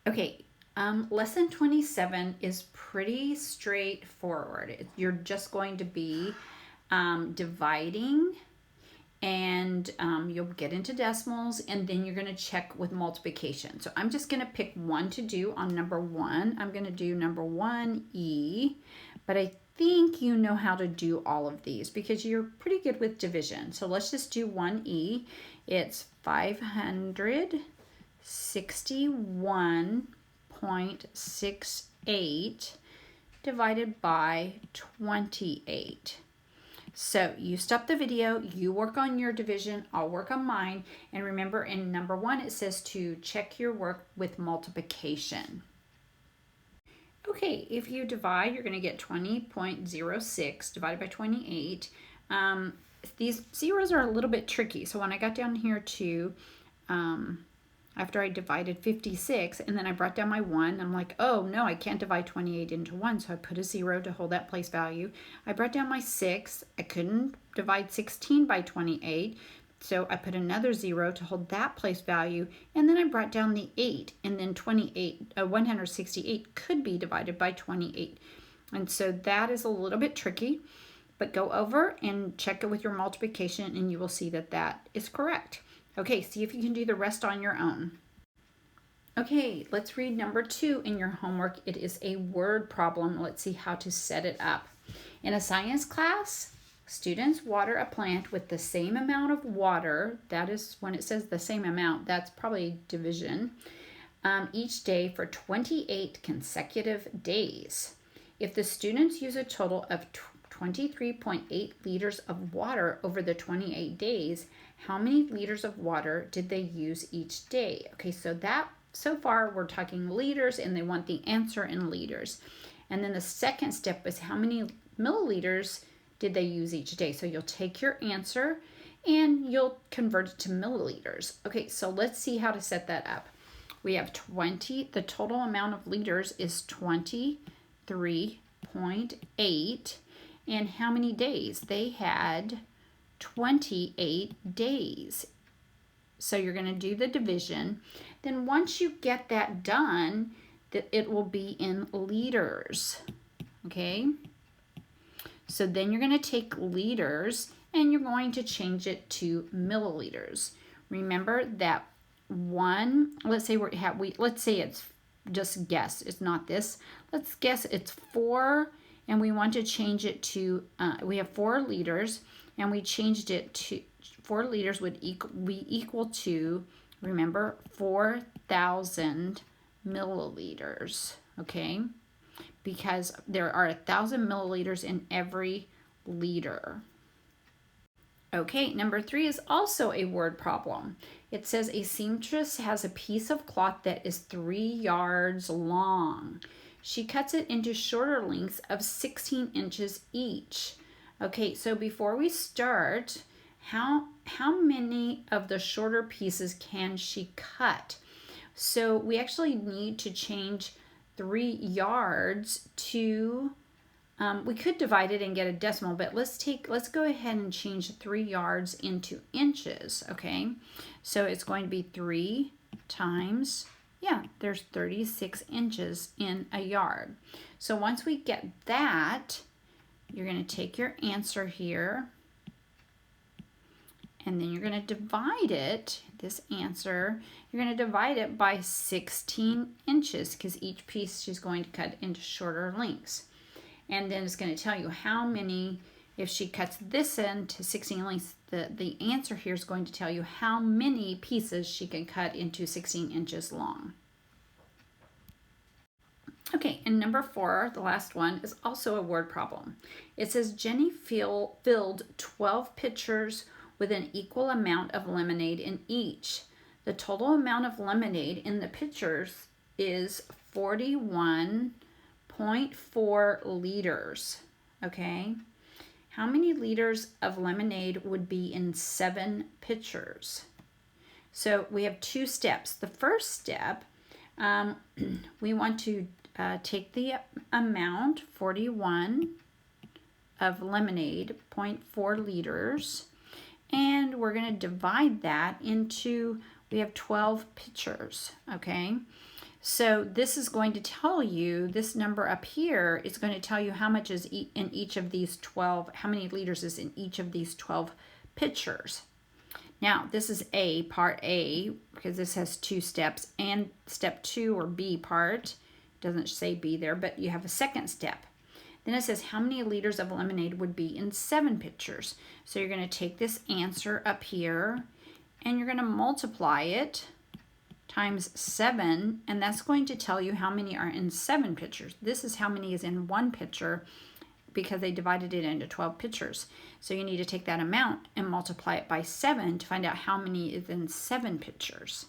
Okay, lesson 27 is pretty straightforward. You're just going to be dividing, and you'll get into decimals, and then you're going to check with multiplication. So I'm just going to pick one to do on number 1. I'm going to do number 1E, but I think you know how to do all of these because you're pretty good with division. So let's just do 1E. It's 561.68 divided by 28. So you stop the video, you work on your division, I'll work on mine. And remember, in number 1, it says to check your work with multiplication. Okay, if you divide, you're going to get 20.06 divided by 28. These zeros are a little bit tricky. So when I got down here to, after I divided 56, and then I brought down my 1, I'm like, oh no, I can't divide 28 into 1, so I put a 0 to hold that place value. I brought down my 6, I couldn't divide 16 by 28, so I put another 0 to hold that place value, and then I brought down the 8, and then 168 could be divided by 28. And so that is a little bit tricky, but go over and check it with your multiplication, and you will see that that is correct. Okay, see if you can do the rest on your own. Okay, let's read number 2 in your homework. It is a word problem. Let's see how to set it up. In a science class, students water a plant with the same amount of water. That is when it says the same amount, that's probably division. Each day for 28 consecutive days. If the students use a total of 23.8 liters of water over the 28 days, how many liters of water did they use each day? Okay, so far we're talking liters, and they want the answer in liters. And then the second step is how many milliliters did they use each day? So you'll take your answer and you'll convert it to milliliters. Okay, so let's see how to set that up. We have the total amount of liters is 23.8. And how many days? They had 28 days. So you're going to do the division. Then once you get that done, it will be in liters. Okay? So then you're going to take liters and you're going to change it to milliliters. Remember that let's say it's just guess. It's not this. Let's guess it's 4, and we want to change it to, we have 4 liters, and we changed it to 4 liters would be equal to, remember, 4,000 milliliters, okay? Because there are 1,000 milliliters in every liter. Okay, number 3 is also a word problem. It says a seamstress has a piece of cloth that is 3 yards long. She cuts it into shorter lengths of 16 inches each. Okay, so before we start, how many of the shorter pieces can she cut? So we actually need to change 3 yards to, we could divide it and get a decimal, but let's go ahead and change 3 yards into inches, okay? So it's going to be 3 times, there's 36 inches in a yard. So once we get that, you're going to take your answer here, and then you're going to divide it, this answer, you're going to divide it by 16 inches because each piece she's going to cut into shorter lengths. And then it's going to tell you how many, if she cuts this into 16 lengths, the answer here is going to tell you how many pieces she can cut into 16 inches long. Okay, and number 4, the last one, is also a word problem. It says Jenny filled 12 pitchers with an equal amount of lemonade in each. The total amount of lemonade in the pitchers is 41.4 liters, okay? How many liters of lemonade would be in 7 pitchers? So we have 2 steps. The first step, we want to take the amount, 41 of lemonade, 0.4 liters, and we're going to divide that into, we have 12 pitchers, okay? So this is going to tell you, this number up here is going to tell you how much is in each of these 12, how many liters is in each of these 12 pitchers. Now, this is A, part A, because this has 2 steps, and step 2 or B part, doesn't say B there, but you have a second step. Then it says how many liters of lemonade would be in 7 pitchers. So you're going to take this answer up here, and you're going to multiply it times 7, and that's going to tell you how many are in 7 pitchers. This is how many is in 1 pitcher because they divided it into 12 pitchers. So you need to take that amount and multiply it by 7 to find out how many is in 7 pitchers.